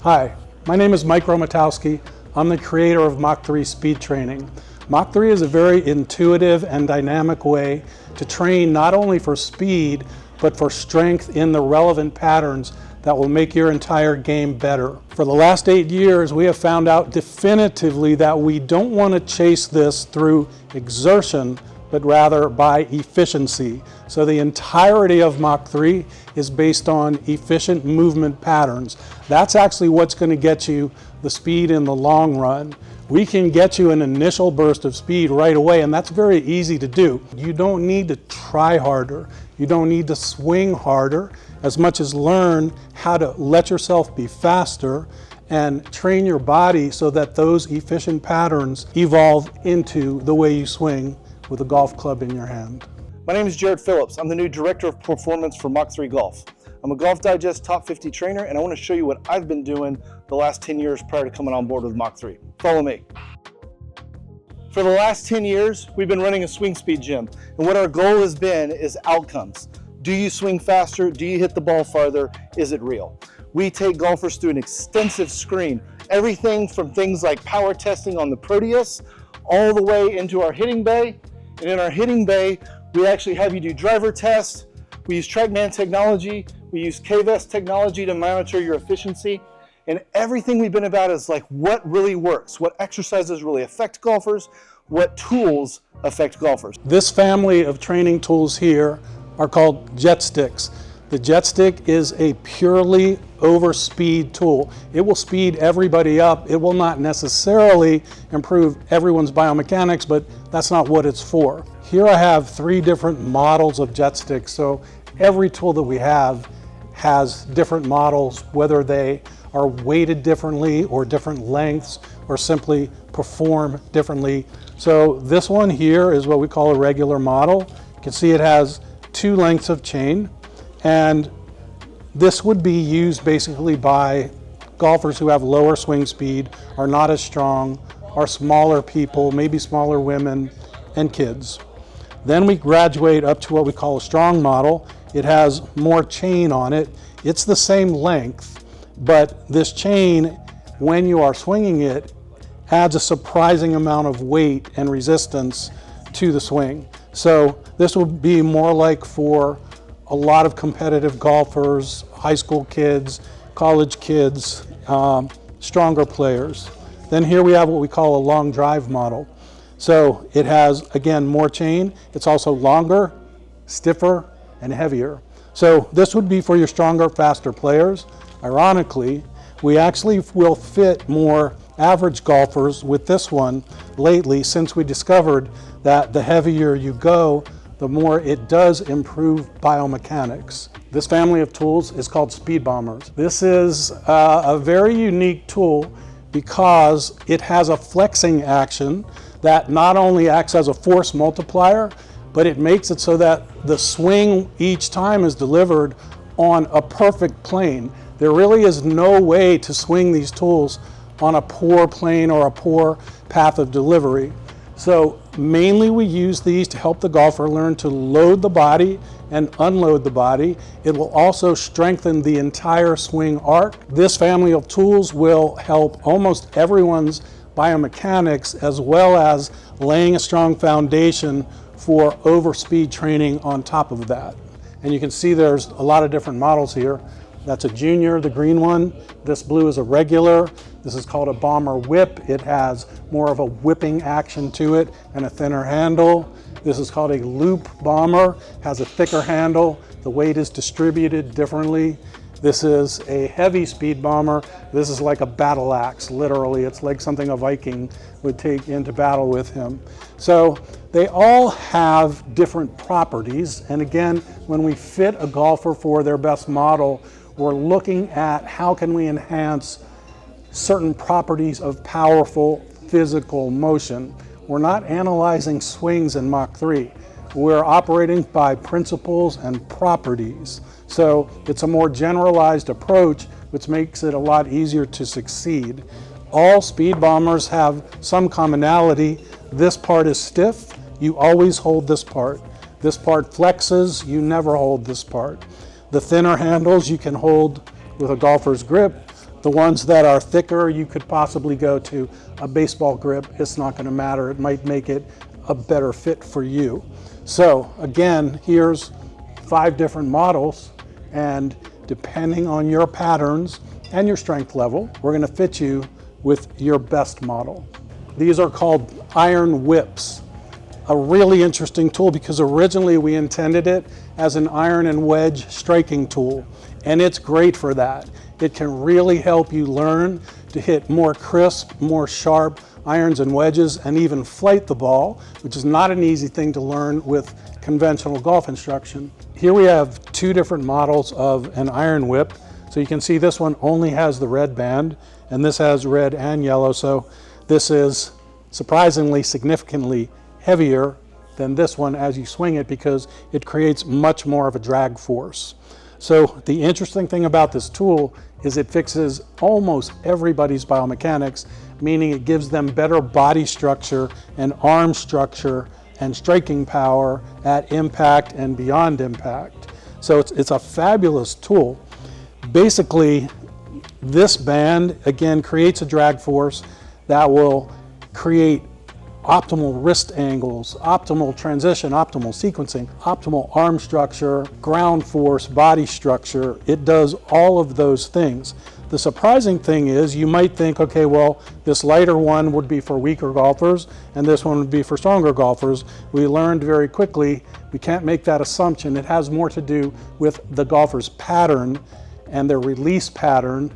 Hi, my name is Mike Romatowski. I'm the creator of Mach3 speed training. Mach3 is a very intuitive and dynamic way to train not only for speed, but for strength in the relevant patterns that will make your entire game better. For the last 8 years, we have found out definitively that we don't want to chase this through exertion, but rather by efficiency. So the entirety of Mach3 is based on efficient movement patterns. That's actually what's going to get you the speed in the long run. We can get you an initial burst of speed right away, and that's very easy to do. You don't need to try harder. You don't need to swing harder as much as learn how to let yourself be faster and train your body so that those efficient patterns evolve into the way you swing with a golf club in your hand. My name is Jared Phillips. I'm the new Director of Performance for Mach3 Golf. I'm a Golf Digest Top 50 trainer, and I want to show you what I've been doing the last 10 years prior to coming on board with Mach3. Follow me. For the last 10 years, we've been running a swing speed gym, and what our goal has been is outcomes. Do you swing faster? Do you hit the ball farther? Is it real? We take golfers through an extensive screen, everything from things like power testing on the Proteus, all the way into our hitting bay. And in our hitting bay, we actually have you do driver tests. We use TrackMan technology. We use KVS technology to monitor your efficiency. And everything we've been about is like what really works, what exercises really affect golfers, what tools affect golfers. This family of training tools here are called jet sticks. The jet stick is a purely overspeed tool. It will speed everybody up. It will not necessarily improve everyone's biomechanics, but that's not what it's for. Here I have 3 different models of jet sticks. So every tool that we have has different models, whether they are weighted differently or different lengths or simply perform differently. So this one here is what we call a regular model. You can see it has 2 lengths of chain, and this would be used basically by golfers who have lower swing speed, are not as strong, are smaller people, maybe smaller women, and kids. Then we graduate up to what we call a strong model. It has more chain on it. It's the same length, but this chain, when you are swinging it, adds a surprising amount of weight and resistance to the swing. So this would be more like for a lot of competitive golfers, high school kids, college kids, stronger players. Then here we have what we call a long drive model. So it has, again, more chain. It's also longer, stiffer, and heavier. So this would be for your stronger, faster players. Ironically, we actually will fit more average golfers with this one lately, since we discovered that the heavier you go, the more it does improve biomechanics. This family of tools is called speed bombers. This is a very unique tool because it has a flexing action that not only acts as a force multiplier, but it makes it so that the swing each time is delivered on a perfect plane. There really is no way to swing these tools on a poor plane or a poor path of delivery. So mainly we use these to help the golfer learn to load the body and unload the body. It will also strengthen the entire swing arc. This family of tools will help almost everyone's biomechanics, as well as laying a strong foundation for overspeed training on top of that. And you can see there's a lot of different models here. That's a junior, the green one. This blue is a regular. This is called a bomber whip. It has more of a whipping action to it and a thinner handle. This is called a loop bomber, has a thicker handle. The weight is distributed differently. This is a heavy speed bomber. This is like a battle axe, literally. It's like something a Viking would take into battle with him. So they all have different properties. And again, when we fit a golfer for their best model, we're looking at how can we enhance certain properties of powerful physical motion. We're not analyzing swings in Mach3. We're operating by principles and properties. So it's a more generalized approach, which makes it a lot easier to succeed. All speed bombers have some commonality. This part is stiff, you always hold this part. This part flexes, you never hold this part. The thinner handles you can hold with a golfer's grip. The ones that are thicker, you could possibly go to a baseball grip. It's not going to matter. It might make it a better fit for you. So again, here's 5 different models, and depending on your patterns and your strength level, we're going to fit you with your best model. These are called iron whips. A really interesting tool because originally we intended it as an iron and wedge striking tool, and it's great for that. It can really help you learn to hit more crisp, more sharp irons and wedges, and even flight the ball, which is not an easy thing to learn with conventional golf instruction. Here we have 2 different models of an iron whip. So you can see this one only has the red band, and this has red and yellow. So this is surprisingly significantly heavier than this one as you swing it because it creates much more of a drag force. So the interesting thing about this tool is it fixes almost everybody's biomechanics, meaning it gives them better body structure and arm structure and striking power at impact and beyond impact. So it's a fabulous tool. Basically, this band, again, creates a drag force that will create optimal wrist angles, optimal transition, optimal sequencing, optimal arm structure, ground force, body structure. It does all of those things. The surprising thing is you might think, okay, well, this lighter one would be for weaker golfers and this one would be for stronger golfers. We learned very quickly we can't make that assumption. It has more to do with the golfer's pattern and their release pattern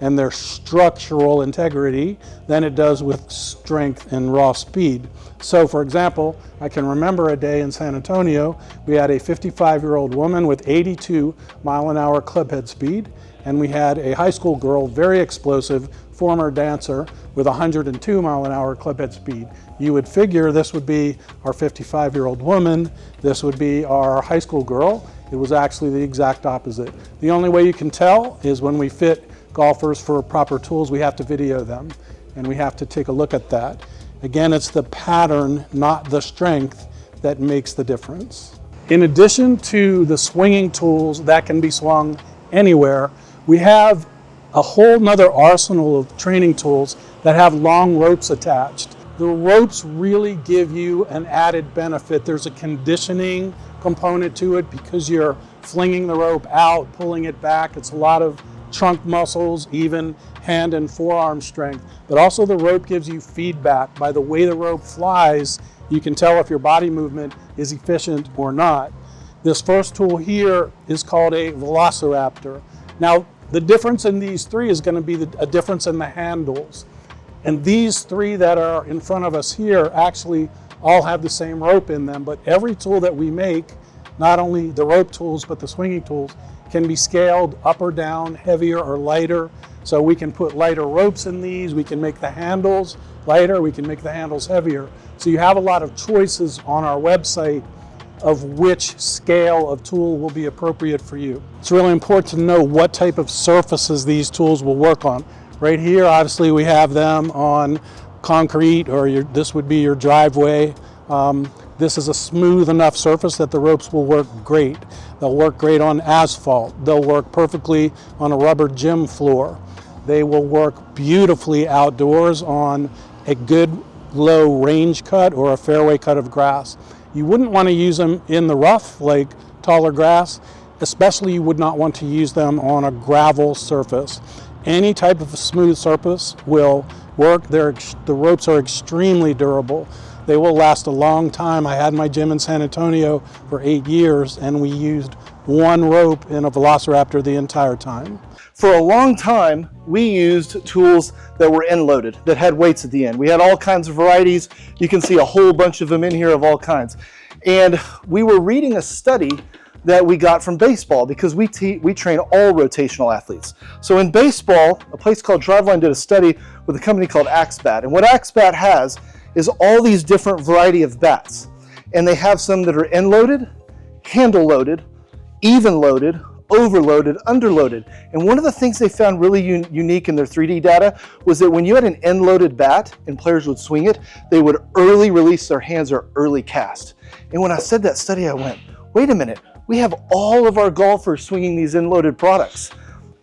and their structural integrity than it does with strength and raw speed. So for example, I can remember a day in San Antonio, we had a 55-year-old woman with 82 mile-an-hour clubhead speed, and we had a high school girl, very explosive, former dancer with 102 mile-an-hour clubhead speed. You would figure this would be our 55-year-old woman, this would be our high school girl. It was actually the exact opposite. The only way you can tell is when we fit golfers for proper tools, we have to video them and we have to take a look at that. Again, it's the pattern, not the strength, that makes the difference. In addition to the swinging tools that can be swung anywhere, we have a whole nother arsenal of training tools that have long ropes attached. The ropes really give you an added benefit. There's a conditioning component to it because you're flinging the rope out, pulling it back. It's a lot of trunk muscles, even hand and forearm strength. But also the rope gives you feedback. By the way the rope flies, you can tell if your body movement is efficient or not. This first tool here is called a velociraptor. Now, the difference in these 3 is going to be a difference in the handles. And these 3 that are in front of us here actually all have the same rope in them, but every tool that we make, not only the rope tools, but the swinging tools, can be scaled up or down, heavier or lighter. So we can put lighter ropes in these, we can make the handles lighter, we can make the handles heavier. So you have a lot of choices on our website of which scale of tool will be appropriate for you. It's really important to know what type of surfaces these tools will work on. Right here, obviously we have them on concrete, or this would be your driveway. This is a smooth enough surface that the ropes will work great. They'll work great on asphalt. They'll work perfectly on a rubber gym floor. They will work beautifully outdoors on a good low range cut or a fairway cut of grass. You wouldn't want to use them in the rough, like taller grass. Especially you would not want to use them on a gravel surface. Any type of smooth surface will work. The ropes are extremely durable. They will last a long time. I had my gym in San Antonio for 8 years, and we used one rope in a velociraptor the entire time. For a long time, we used tools that were end loaded, that had weights at the end. We had all kinds of varieties. You can see a whole bunch of them in here of all kinds. And we were reading a study that we got from baseball because we train all rotational athletes. So in baseball, a place called Driveline did a study with a company called AxeBat. And what AxeBat has is all these different variety of bats. And they have some that are end loaded, handle loaded, even loaded, overloaded, underloaded. And one of the things they found really unique in their 3D data was that when you had an end-loaded bat and players would swing it, they would early release their hands or early cast. And when I said that study, I went, wait a minute, we have all of our golfers swinging these end-loaded products.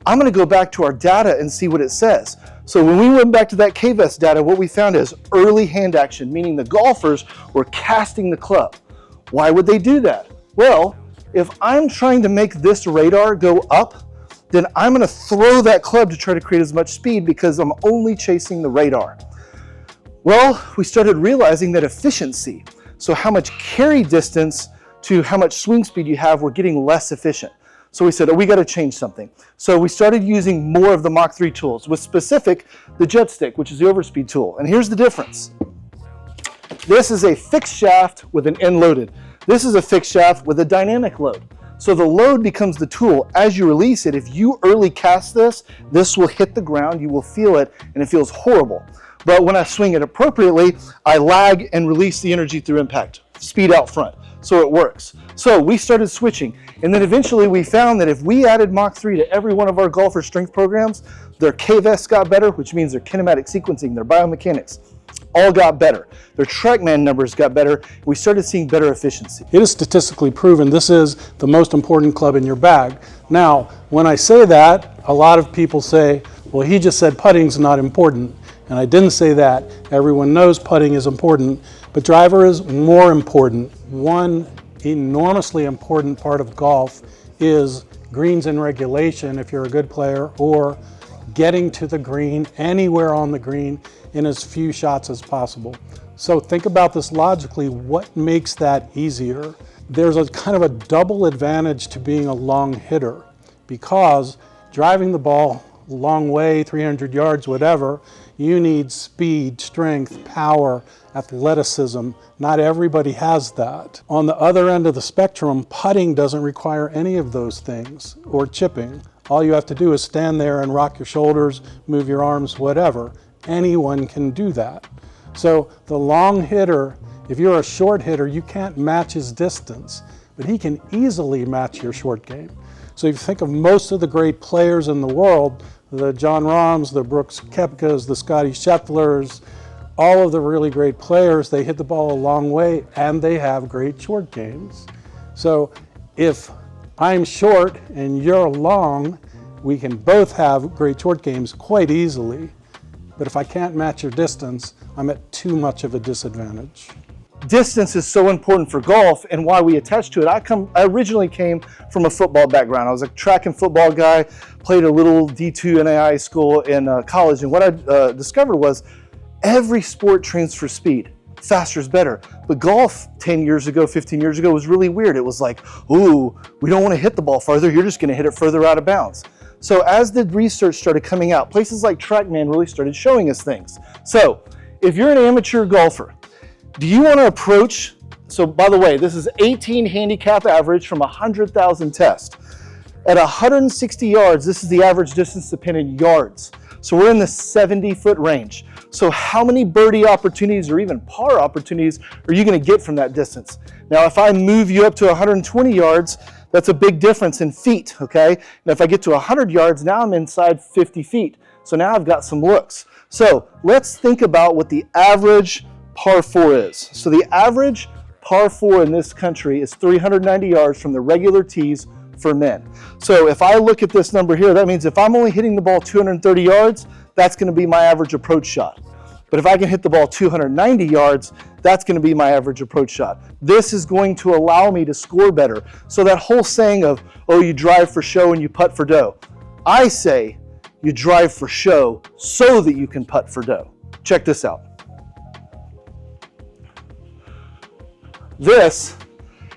I'm going to go back to our data and see what it says. So when we went back to that KVS data, what we found is early hand action, meaning the golfers were casting the club. Why would they do that? Well, if I'm trying to make this radar go up, then I'm going to throw that club to try to create as much speed because I'm only chasing the radar. Well, we started realizing that efficiency, so how much carry distance to how much swing speed you have, we're getting less efficient. So we said, oh, we got to change something. So we started using more of the Mach 3 tools, with specific the jet stick, which is the overspeed tool. And here's the difference. This is a fixed shaft with an end loaded. This is a fixed shaft with a dynamic load. So the load becomes the tool. As you release it, if you early cast this, this will hit the ground, you will feel it, and it feels horrible. But when I swing it appropriately, I lag and release the energy through impact, speed out front. So it works. So we started switching. And then eventually we found that if we added Mach 3 to every one of our golfer strength programs, their KVS got better, which means their kinematic sequencing, their biomechanics, all got better. Their TrackMan numbers got better. We started seeing better efficiency. It is statistically proven this is the most important club in your bag. Now, when I say that, a lot of people say, well, he just said putting's not important. And I didn't say that. Everyone knows putting is important, but driver is more important. One enormously important part of golf is greens in regulation if you're a good player, or getting to the green, anywhere on the green, in as few shots as possible. So think about this logically. What makes that easier? There's a kind of a double advantage to being a long hitter, because driving the ball a long way, 300 yards, whatever, you need speed, strength, power, athleticism. Not everybody has that. On the other end of the spectrum, putting doesn't require any of those things, or chipping. All you have to do is stand there and rock your shoulders, move your arms, whatever. Anyone can do that. So the long hitter, if you're a short hitter, you can't match his distance, but he can easily match your short game. So if you think of most of the great players in the world, the John Rahms, the Brooks Koepkas, the Scotty Schefflers, all of the really great players, they hit the ball a long way and they have great short games. So if I'm short and you're long, we can both have great short games quite easily. But if I can't match your distance, I'm at too much of a disadvantage. Distance is so important for golf, and why we attach to it. I originally came from a football background. I was a track and football guy, played a little D2 NAI school in college, and what I discovered was every sport trains for speed. Faster is better. But golf 10 years ago, 15 years ago was really weird. It was like, ooh, we don't want to hit the ball farther, you're just going to hit it further out of bounds. So as the research started coming out, places like TrackMan really started showing us things. So if you're an amateur golfer, do you want to approach, so by the way, this is 18 handicap average from 100,000 tests. At 160 yards, this is the average distance dependent yards. So we're in the 70-foot range. So how many birdie opportunities or even par opportunities are you going to get from that distance? Now, if I move you up to 120 yards, that's a big difference in feet, okay? And if I get to 100 yards, now I'm inside 50 feet. So now I've got some looks. So let's think about what the average par 4 is. So the average par 4 in this country is 390 yards from the regular tees for men. So if I look at this number here, that means if I'm only hitting the ball 230 yards, that's going to be my average approach shot. But if I can hit the ball 290 yards, that's going to be my average approach shot. This is going to allow me to score better. So that whole saying of, oh, you drive for show and you putt for dough. I say you drive for show so that you can putt for dough. Check this out. This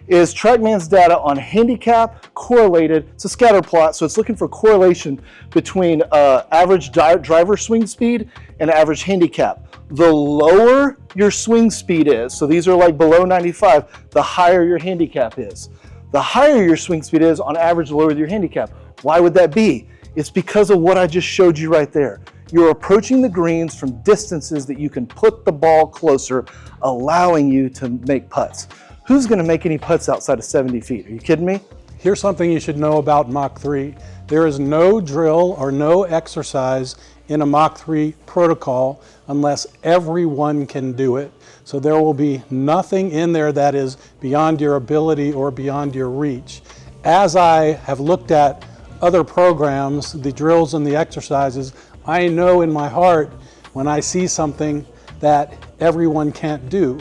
is TrackMan's data on handicap correlated. It's a scatter plot, so it's looking for correlation between average driver swing speed and average handicap. The lower your swing speed is, so these are like below 95, the higher your handicap is. The higher your swing speed is, on average, the lower your handicap. Why would that be? It's because of what I just showed you right there. You're approaching the greens from distances that you can put the ball closer, allowing you to make putts. Who's going to make any putts outside of 70 feet? Are you kidding me? Here's something you should know about Mach 3. There is no drill or no exercise in a Mach 3 protocol unless everyone can do it. So there will be nothing in there that is beyond your ability or beyond your reach. As I have looked at other programs, the drills and the exercises, I know in my heart when I see something that everyone can't do.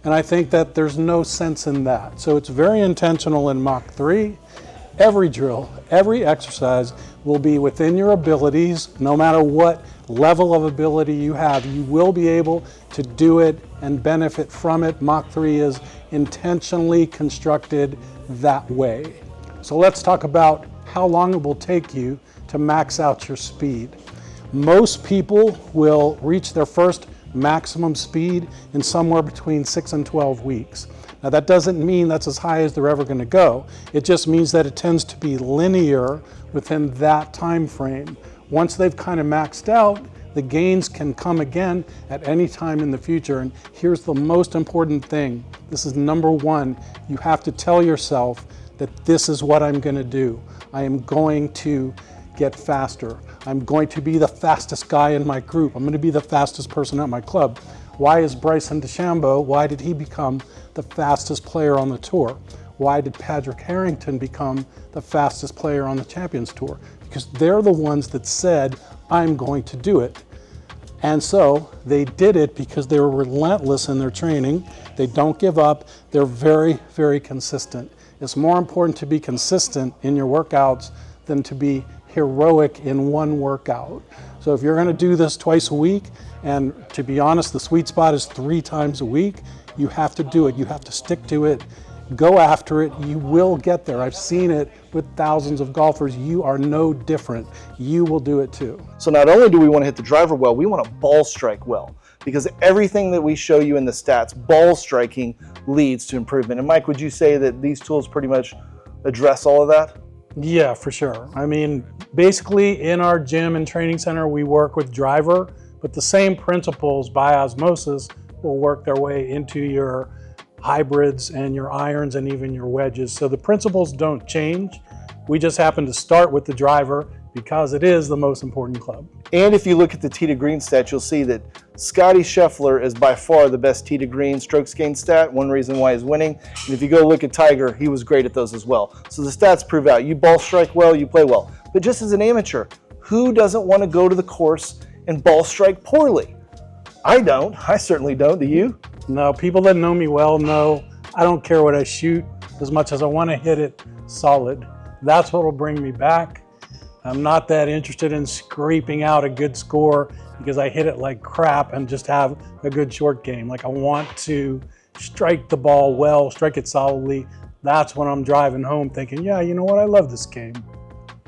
And I think that there's no sense in that. So it's very intentional in Mach 3. Every drill, every exercise will be within your abilities. No matter what level of ability you have, you will be able to do it and benefit from it. Mach 3 is intentionally constructed that way. So let's talk about how long it will take you to max out your speed. Most people will reach their first maximum speed in somewhere between 6 and 12 weeks. Now that doesn't mean that's as high as they're ever going to go. It just means that it tends to be linear within that time frame. Once they've kind of maxed out, the gains can come again at any time in the future. And here's the most important thing. This is number one. You have to tell yourself that this is what I'm going to do. I am going to get faster. I'm going to be the fastest guy in my group. I'm going to be the fastest person at my club. Why is Bryson DeChambeau, why did he become the fastest player on the tour? Why did Patrick Harrington become the fastest player on the Champions Tour? Because they're the ones that said, I'm going to do it. And so they did it because they were relentless in their training. They don't give up. They're very, very consistent. It's more important to be consistent in your workouts than to be heroic in one workout. So if you're going to do this twice a week, and to be honest, the sweet spot is 3 times a week, you have to do it. You have to stick to it. Go after it. You will get there. I've seen it with thousands of golfers. You are no different. You will do it too. So not only do we want to hit the driver well, we want to ball strike well, because everything that we show you in the stats, ball striking leads to improvement. And Mike, would you say that these tools pretty much address all of that? Yeah, for sure. I mean, basically in our gym and training center, we work with driver, but the same principles by osmosis will work their way into your hybrids and your irons and even your wedges. So the principles don't change. We just happen to start with the driver because it is the most important club. And if you look at the tee to green stats, you'll see that Scotty Scheffler is by far the best tee to green strokes gained stat, one reason why he's winning. And if you go look at Tiger, he was great at those as well. So the stats prove out, you ball strike well, you play well. But just as an amateur, who doesn't want to go to the course and ball strike poorly? I don't. I certainly don't. Do you? No, people that know me well know I don't care what I shoot as much as I want to hit it solid. That's what will bring me back. I'm not that interested in scraping out a good score because I hit it like crap and just have a good short game. Like I want to strike the ball well, strike it solidly. That's when I'm driving home thinking, yeah, you know what? I love this game.